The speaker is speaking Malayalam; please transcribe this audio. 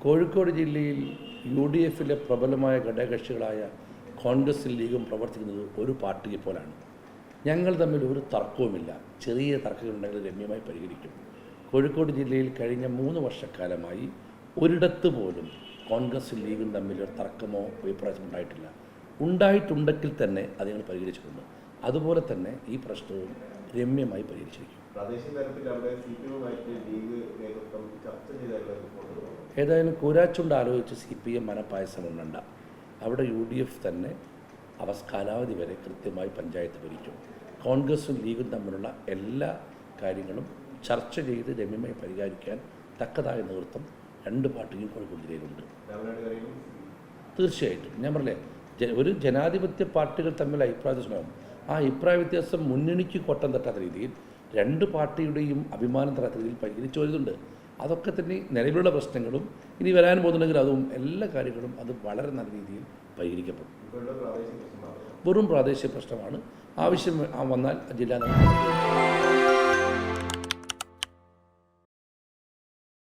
കോഴിക്കോട് ജില്ലയിൽ UDFിലെ പ്രബലമായ ഘടകകക്ഷികളായ കോൺഗ്രസും ലീഗും പ്രവർത്തിക്കുന്നത് ഒരു പാർട്ടിയെ പോലാണ്. ഞങ്ങൾ തമ്മിൽ ഒരു തർക്കവുമില്ല. ചെറിയ തർക്കങ്ങളുണ്ടെങ്കിൽ രമ്യമായി പരിഹരിക്കും. കോഴിക്കോട് ജില്ലയിൽ കഴിഞ്ഞ 3 വർഷക്കാലമായി ഒരിടത്ത് പോലും കോൺഗ്രസും ലീഗും തമ്മിൽ ഒരു തർക്കമോ അഭിപ്രായമോ ഉണ്ടായിട്ടില്ല. ഉണ്ടായിട്ടുണ്ടെങ്കിൽ തന്നെ അത് ഞങ്ങൾ പരിഹരിച്ചിട്ടുണ്ട്. അതുപോലെ തന്നെ ഈ പ്രശ്നവും രമ്യമായി പരിഹരിച്ചിരിക്കും. ഏതായാലും കൂരാച്ചുണ്ട് ആലോചിച്ച് CPM മനപ്പായസം ഉണ്ടണ്ട. അവിടെ UDF തന്നെ കാലാവധി വരെ കൃത്യമായി പഞ്ചായത്ത് ഭരിക്കും. കോൺഗ്രസും ലീഗും തമ്മിലുള്ള എല്ലാ കാര്യങ്ങളും ചർച്ച ചെയ്ത് രമ്യമായി പരിഹരിക്കാൻ തക്കതായ നേതൃത്വം 2 പാർട്ടിയും കോഴിക്കോട് ജില്ലയിലുണ്ട്. തീർച്ചയായിട്ടും ഞാൻ പറഞ്ഞില്ലേ, ഒരു ജനാധിപത്യ പാർട്ടികൾ തമ്മിൽ അഭിപ്രായ വ്യത്യാസം, ആ അഭിപ്രായ വ്യത്യാസം മുന്നണിക്ക് കോട്ടം തട്ടാത്ത രീതിയിൽ 2 പാർട്ടിയുടെയും അഭിമാനം തട്ടാത്ത രീതിയിൽ പരിഹരിച്ചു വരുന്നുണ്ട്. അതൊക്കെ തന്നെ നിലവിലുള്ള പ്രശ്നങ്ങളും ഇനി വരാൻ പോകുന്നുണ്ടെങ്കിൽ അതും എല്ലാ കാര്യങ്ങളും അത് വളരെ നല്ല രീതിയിൽ പരിഹരിക്കപ്പെടും. വെറും പ്രാദേശിക പ്രശ്നമാണ്. ആവശ്യം വന്നാൽ ജില്ലാ നേതൃത്വം